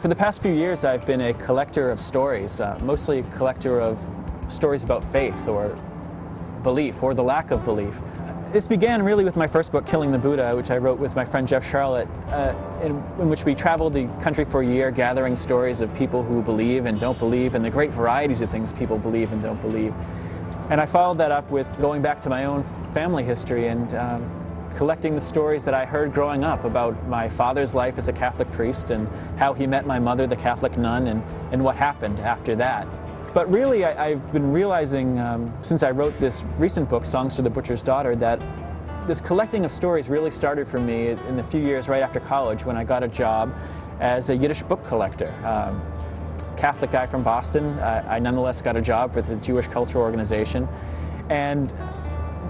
For the past few years, I've been a collector of stories, mostly a collector of stories about faith or belief, or the lack of belief. This began really with my first book, Killing the Buddha, which I wrote with my friend Jeff Charlotte, in which we traveled the country for a year gathering stories of people who believe and don't believe, and the great varieties of things people believe and don't believe. And I followed that up with going back to my own family history and collecting the stories that I heard growing up about my father's life as a Catholic priest and how he met my mother, the Catholic nun, and what happened after that. But really, I've been realizing since I wrote this recent book, Songs for the Butcher's Daughter, that this collecting of stories really started for me in the few years right after college when I got a job as a Yiddish book collector. Catholic guy from Boston, I nonetheless got a job with a Jewish cultural organization. And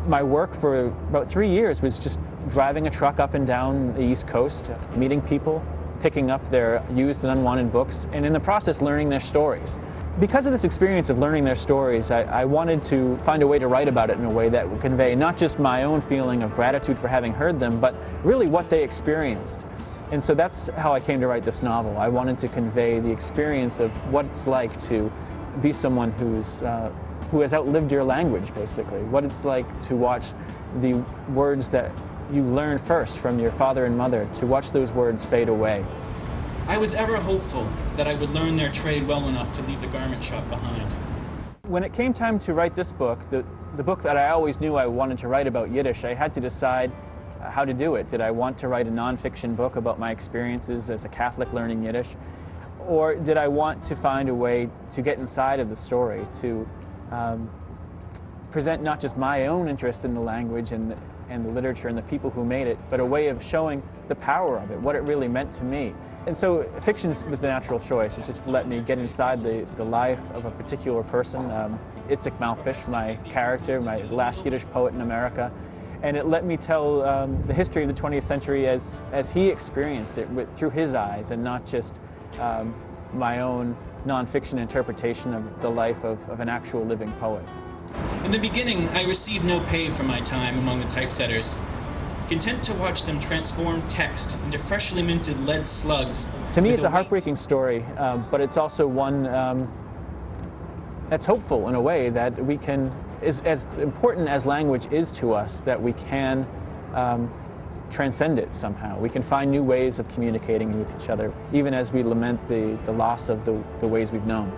my work for about 3 years was just driving a truck up and down the East Coast, meeting people, picking up their used and unwanted books, and in the process learning their stories. Because of this experience of learning their stories, I wanted to find a way to write about it in a way that would convey not just my own feeling of gratitude for having heard them, but really what they experienced. And so that's how I came to write this novel. I wanted to convey the experience of what it's like to be someone who has outlived your language, basically. What it's like to watch the words that you learned first from your father and mother, to watch those words fade away. I was ever hopeful that I would learn their trade well enough to leave the garment shop behind. When it came time to write this book, the book that I always knew I wanted to write about Yiddish, I had to decide how to do it. Did I want to write a nonfiction book about my experiences as a Catholic learning Yiddish? Or did I want to find a way to get inside of the story, to present not just my own interest in the language and the literature and the people who made it, but a way of showing the power of it, what it really meant to me. And so fiction was the natural choice. It just let me get inside the life of a particular person, Itzik Malfish, my character, my last Yiddish poet in America. And it let me tell the history of the 20th century as he experienced it through his eyes, and not just my own nonfiction interpretation of the life of an actual living poet. In the beginning, I received no pay for my time among the typesetters, content to watch them transform text into freshly minted lead slugs. To me, it's a heartbreaking story, but it's also one that's hopeful in a way, that we can, as important as language is to us, that we can transcend it somehow. We can find new ways of communicating with each other, even as we lament the loss of the ways we've known.